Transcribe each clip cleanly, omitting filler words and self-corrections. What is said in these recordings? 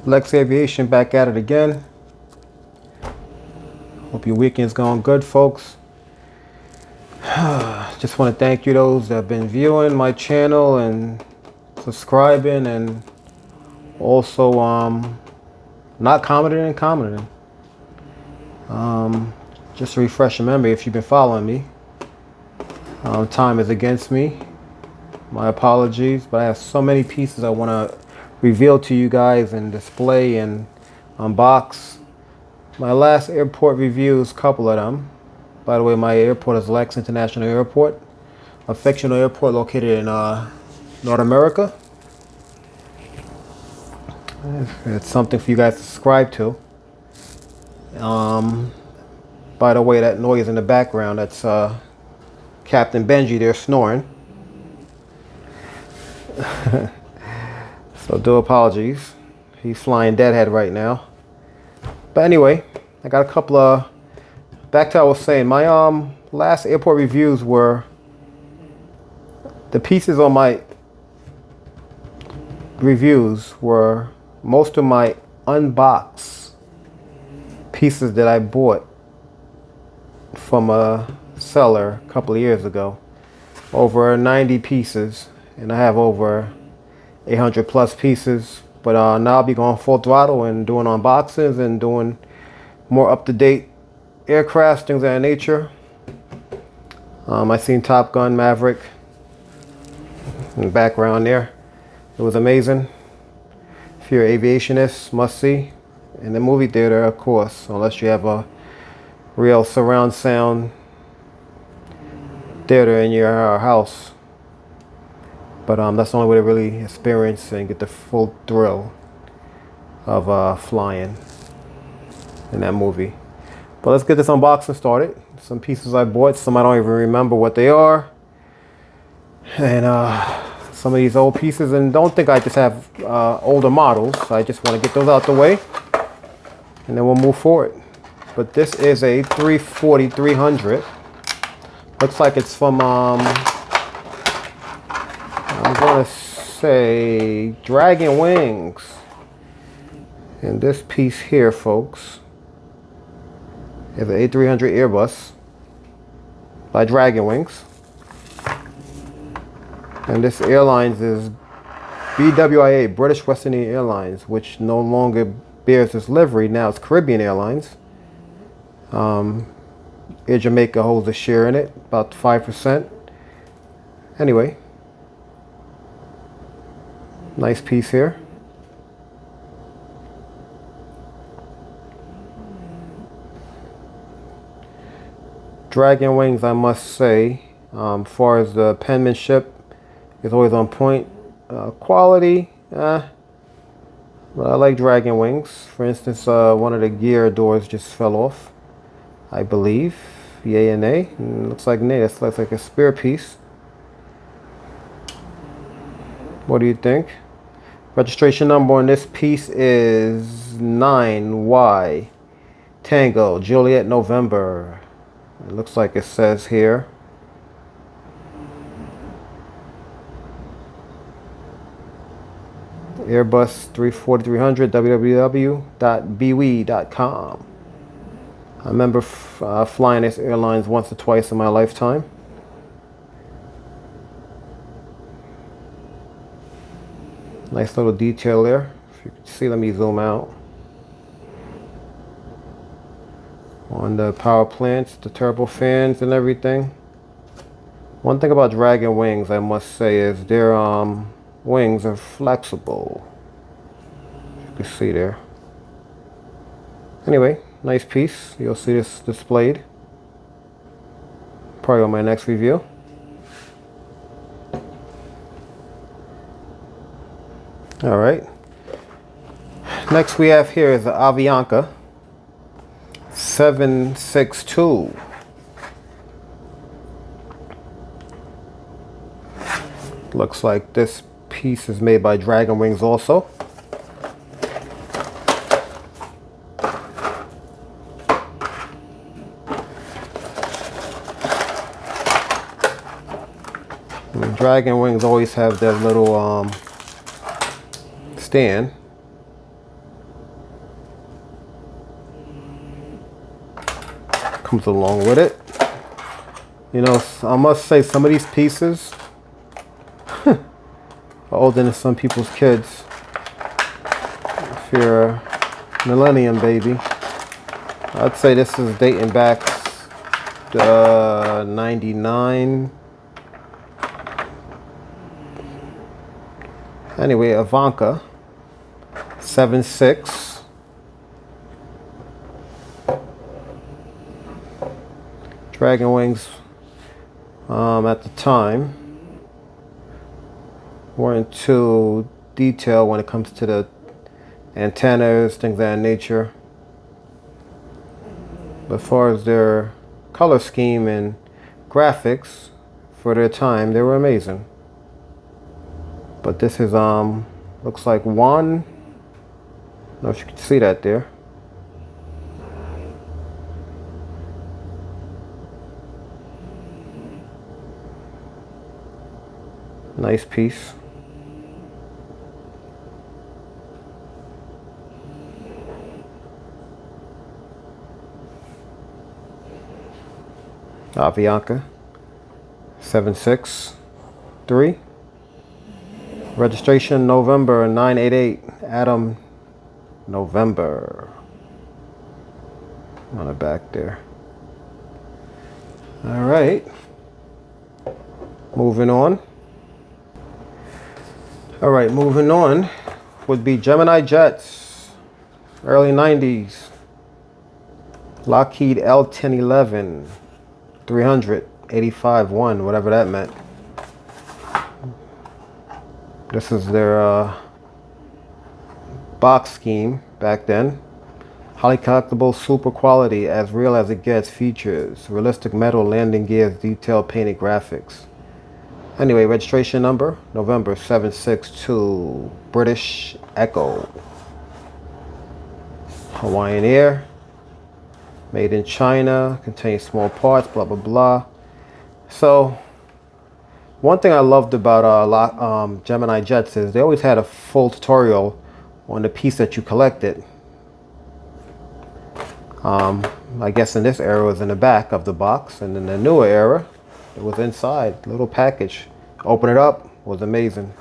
Lex Aviation back at it again. Hope your weekend's going good, folks. Just want to thank you those that have been viewing my channel and subscribing, and also not commenting and commenting. Just to refresh your memory, if you've been following me, time is against me. My apologies, but I have so many pieces I want to reveal to you guys and display and unbox. My last airport reviews, a couple of them. By the way, my airport is Lex International Airport, a fictional airport located in North America. It's something for you guys to subscribe to. By the way, that noise in the background, that's Captain Benji there snoring. So do apologies. He's flying deadhead right now. But anyway, I got a couple of, back to what I was saying, my last airport reviews were, the pieces on my reviews were most of my unboxed pieces that I bought from a seller a couple of years ago. Over 90 pieces, and I have over 800 plus pieces. But now I'll be going full throttle and doing unboxings and doing more up-to-date aircraft, things of that nature. I seen Top Gun Maverick in the background there. It was amazing. If you're an aviationist, must see. In the movie theater, of course, unless you have a real surround sound theater in your house. But that's the only way to really experience and get the full thrill of flying in that movie. But let's get this unboxing started. Some pieces I bought, some I don't even remember what they are. And some of these old pieces, and don't think I just have older models. I just want to get those out the way, and then we'll move forward. But this is a 340-300. Looks like it's from I'm gonna say Dragon Wings. And this piece here, folks, is an A300 Airbus by Dragon Wings. And this Airlines is BWIA, British West Indian Airlines, which no longer bears this livery. Now it's Caribbean Airlines. Air Jamaica holds a share in it, about 5%. Anyway, nice piece here. Dragon Wings, I must say, as far as the penmanship, is always on point. Quality, but I like Dragon Wings. For instance, one of the gear doors just fell off, I believe. Yay and nay. Looks like nay. This looks like a spare piece. What do you think? Registration number on this piece is 9Y Tango Juliet November. It looks like it says here. Airbus 340-300 www.bwe.com. I remember flying this airlines once or twice in my lifetime. Nice little detail there. If you can see, let me zoom out. On the power plants, the turbofans and everything. One thing about Dragon Wings, I must say, is their wings are flexible. You can see there. Anyway, nice piece. You'll see this displayed probably on my next review. All right. Next we have here is the Avianca 762. Looks like this piece is made by Dragon Wings also. And Dragon Wings always have their little stand. comes along with it. You know, I must say some of these pieces are older than some people's kids. If you're a millennium baby, I'd say this is dating back to 99. Anyway, Ivanka, 7'6". Dragon wings at the time weren't too detailed when it comes to the antennas, things of that nature. But as far as their color scheme and graphics for their time, they were amazing. But this is looks like one. I don't know if you can see that there. Nice piece. Avianca 763. Registration November 988. Adam November. On the back there. All right. Moving on. All right, moving on would be Gemini jets. Early 90s. Lockheed L-1011. 385-1, whatever that meant. This is their box scheme back then. Highly collectible, super quality, as real as it gets features. Realistic metal landing gears, detailed painted graphics. Anyway, registration number, November 762, British Echo. Hawaiian Air. Made in China, contains small parts, blah, blah, blah. So, one thing I loved about Gemini jets is they always had a full tutorial on the piece that you collected. I guess in this era it was in the back of the box, and in the newer era it was inside, little package. Open it up, was amazing.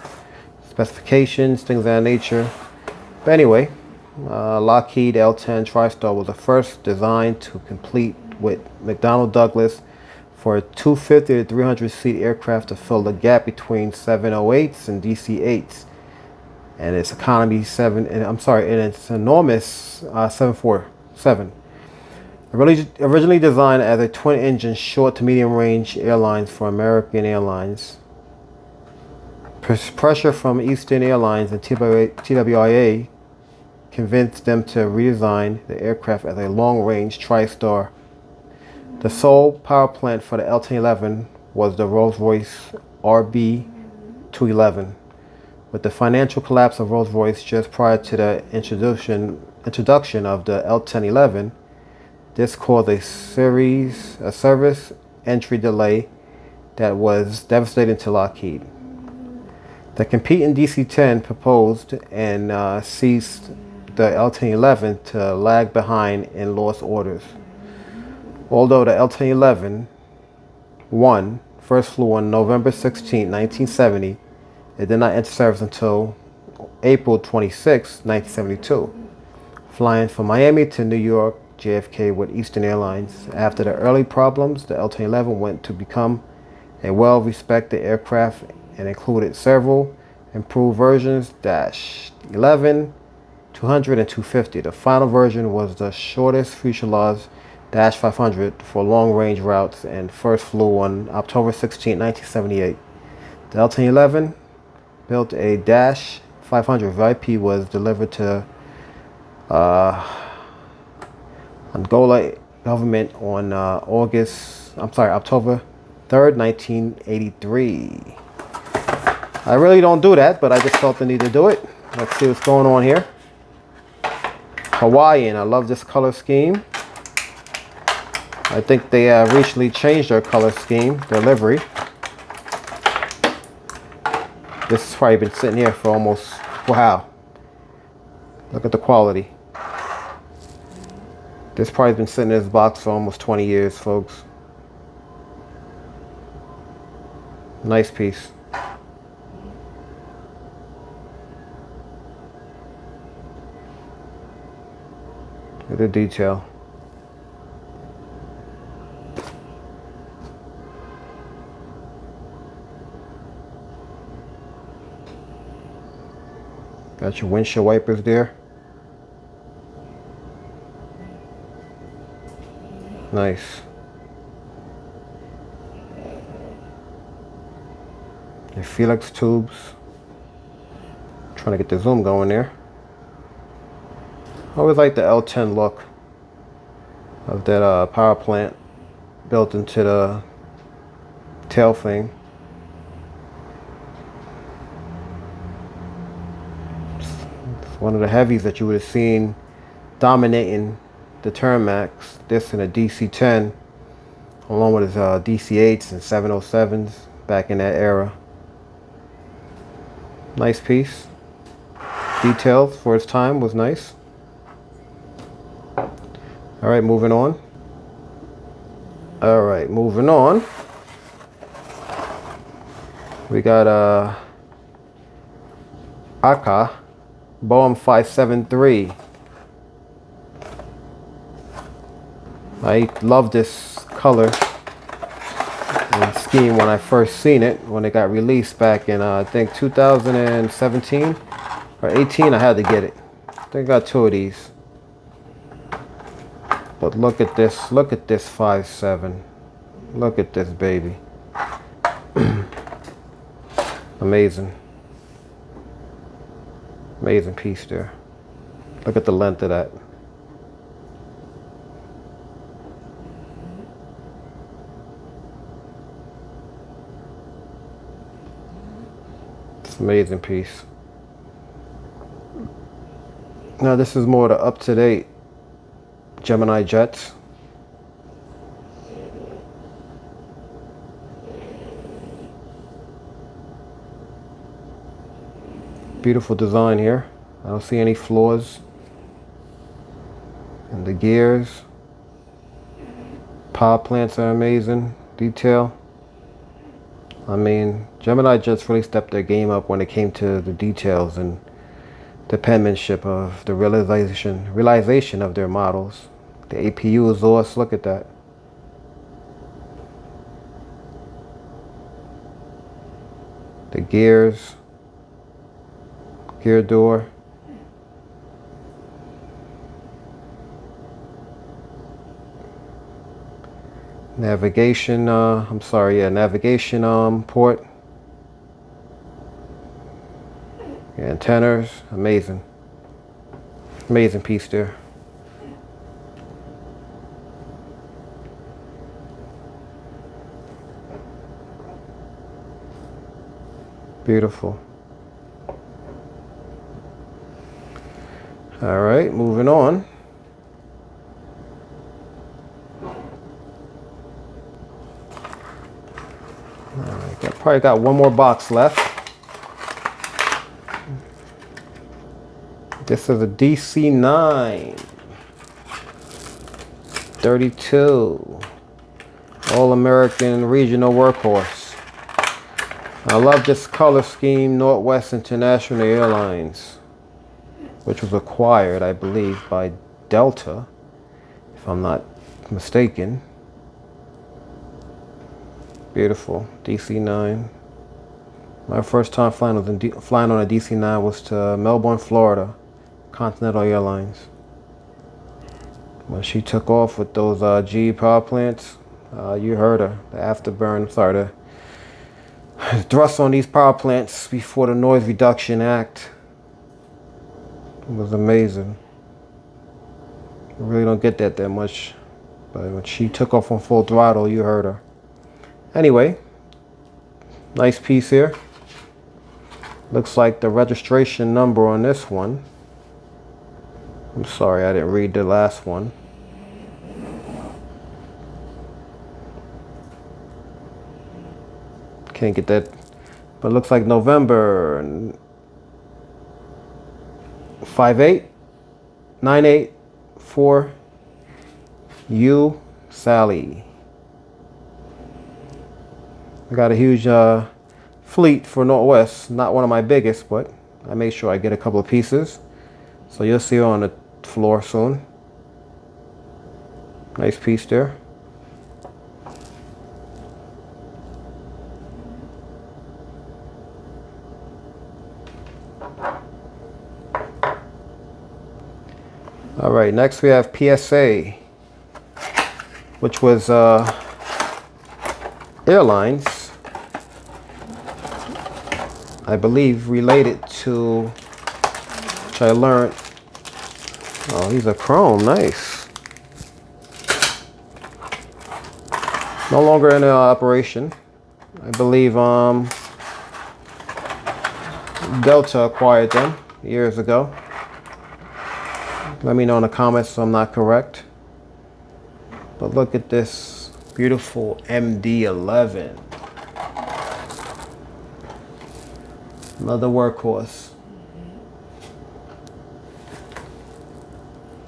Specifications, things of that nature. But anyway, Lockheed L-10 TriStar was the first designed to complete with McDonnell Douglas for a 250 to 300 seat aircraft to fill the gap between 708s and DC-8s, and its economy and its enormous 747. Originally designed as a twin-engine short to medium-range airlines for American Airlines. Pressure from Eastern Airlines and TWIA convinced them to redesign the aircraft as a long-range TriStar. The sole power plant for the L-1011 was the Rolls-Royce RB211. With the financial collapse of Rolls-Royce just prior to the introduction of the L-1011, this caused a service entry delay that was devastating to Lockheed. The competing DC-10 proposed and ceased the L-1011 to lag behind in lost orders. Although the L-1011 first flew on November 16, 1970, it did not enter service until April 26, 1972, flying from Miami to New York JFK with Eastern Airlines. After the early problems, the L-1011 went to become a well-respected aircraft and included several improved versions, -11, 200, and 250. The final version was the shortest fuselage -500 for long-range routes and first flew on October 16, 1978. The L-1011 built a -500 VIP was delivered to Angola government on October 3rd, 1983. I really don't do that, but I just felt the need to do it. Let's see what's going on here. Hawaiian, I love this color scheme. I think they recently changed their color scheme, their livery. This has probably been sitting here for almost, wow. Look at the quality. This probably been sitting in this box for almost 20 years, folks. Nice piece. Look at the detail. Got your windshield wipers there. Nice. Your Felix tubes. Trying to get the zoom going there. I always like the L10 look of that power plant built into the tail thing. It's one of the heavies that you would have seen dominating the Turnmax. This in a DC-10 along with his DC-8s and 707s back in that era. Nice piece. Details for its time was nice. Alright, moving on. Alright, moving on. We got Aka Boeing 573. I love this color and scheme when I first seen it, when it got released back in I think 2017 or 18. I had to get it. I think I got 2 of these. But look at this 5.7. Look at this baby. Amazing. Amazing piece there. Look at the length of that. It's an amazing piece. Now this is more the up-to-date Gemini jets. Beautiful design here. I don't see any flaws. And the gears. Power plants are amazing. Detail. I mean, Gemini jets really stepped their game up when it came to the details and the penmanship of the realization of their models. The APU exhaust, look at that. The gears, gear door. Navigation, navigation port. Antennas, amazing. Amazing piece there. Beautiful. All right, moving on. All right, probably got one more box left. This is a DC-9 32 All-American Regional Workhorse. I love this color scheme. Northwest International Airlines, which was acquired, I believe, by Delta, if I'm not mistaken. Beautiful DC-9. My first time flying on a DC-9 was to Melbourne, Florida, Continental Airlines. When she took off with those GE power plants, you heard her. The afterburn, the thrust on these power plants before the Noise Reduction Act. It was amazing. You really don't get that much. But when she took off on full throttle, you heard her. Anyway, nice piece here. Looks like the registration number on this one. I'm sorry, I didn't read the last one. Can't get that. But it looks like November 58 98 4 You, Sally. I got a huge fleet for Northwest. Not one of my biggest, but I made sure I get a couple of pieces. So you'll see her on the floor soon. Nice piece there. All right, next we have PSA, which was Airlines, I believe related to, which I learned, oh, these are chrome, nice. No longer in operation. I believe Delta acquired them years ago. Let me know in the comments if I'm not correct. But look at this beautiful MD-11. Another workhorse.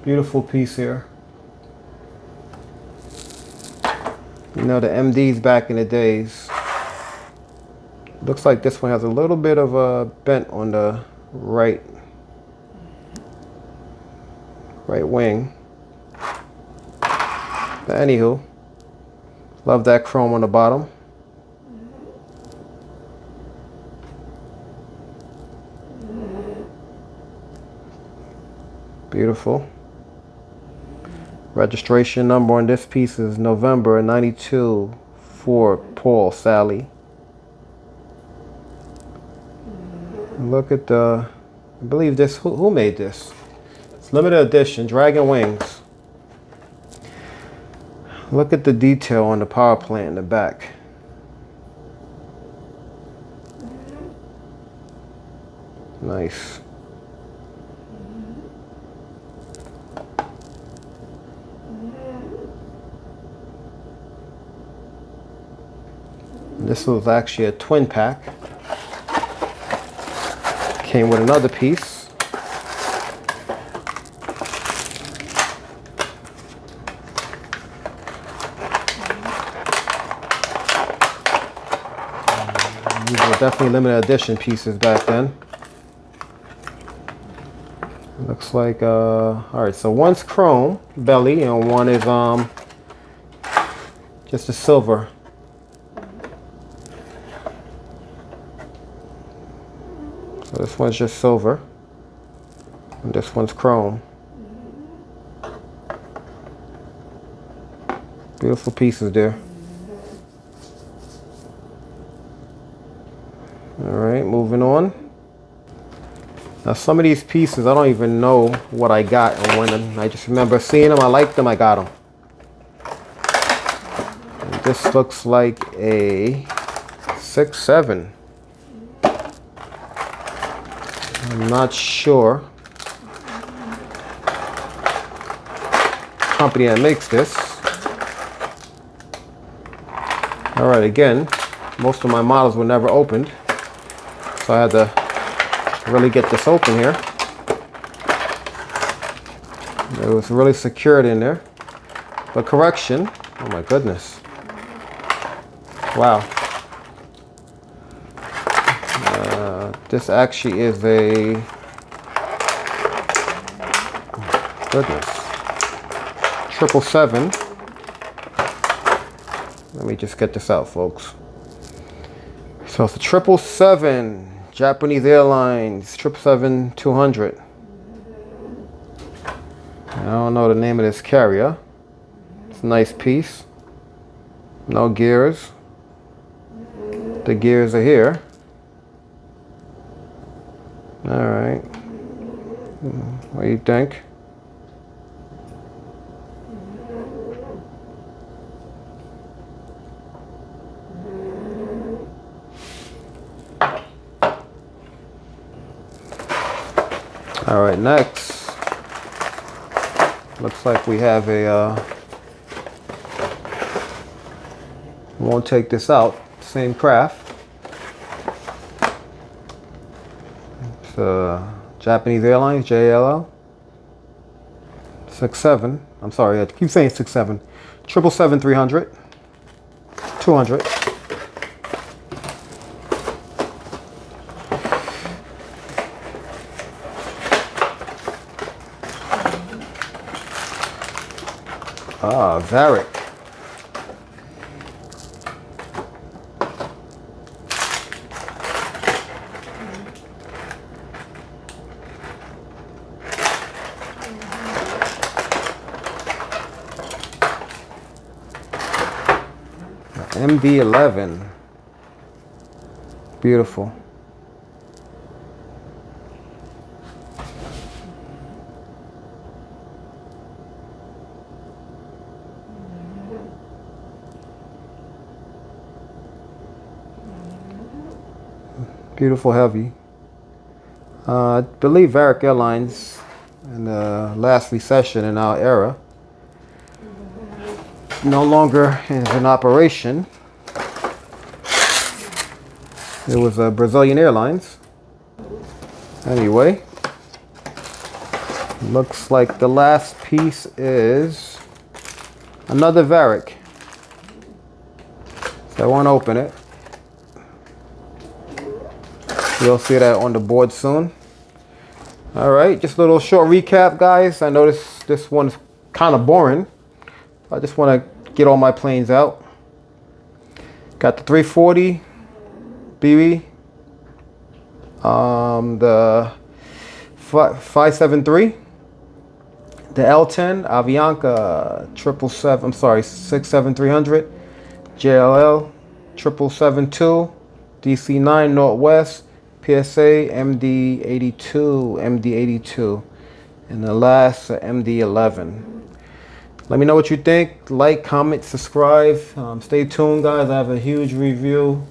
Beautiful piece here. You know, the MDs back in the days. Looks like this one has a little bit of a bent on the right wing. But anywho, love that chrome on the bottom. Beautiful. Registration number on this piece is November 92 for Paul, Sally. Look at the, I believe this, who made this? It's limited edition, Dragon Wings. Look at the detail on the power plant in the back. Nice. This was actually a twin pack. Came with another piece. These were definitely limited edition pieces back then. Looks like, all right, so one's chrome belly and one is just a silver. So this one's just silver and this one's chrome. Beautiful pieces there. All right, moving on. Now some of these pieces, I don't even know what I got and when. I just remember seeing them, I liked them, I got them. And this looks like a 6.7. I'm not sure company that makes this. All right, again, most of my models were never opened, so I had to really get this open here. It was really secured in there. But correction, oh my goodness. Wow. This actually is a, goodness, 777. Let me just get this out, folks. So it's a 777, Japanese Airlines, 777-200. I don't know the name of this carrier. It's a nice piece. No gears. The gears are here. All right. What do you think? All right, next. Looks like we have a, won't take this out, same craft. It's Japanese Airlines, JLL, 6.7. I'm sorry, I keep saying 67. 777 300. 200. Varick. MD11. Beautiful. Beautiful heavy. I believe Varick Airlines in the last recession in our era no longer is in operation. It was a Brazilian Airlines. Anyway, looks like the last piece is another Varick. So I won't open it. You'll see that on the board soon. All right, just a little short recap, guys. I know this one's kind of boring. I just want to get all my planes out. Got the 340 BB, the 573, the L10 Avianca 777. I'm sorry, 67300, JLL 7772, DC9 Northwest, PSA MD82, and the last MD11. Let me know what you think. Like, comment, subscribe. Stay tuned, guys. I have a huge review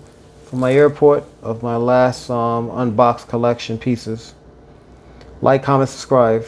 from my airport of my last unboxed collection pieces. Like, comment, subscribe.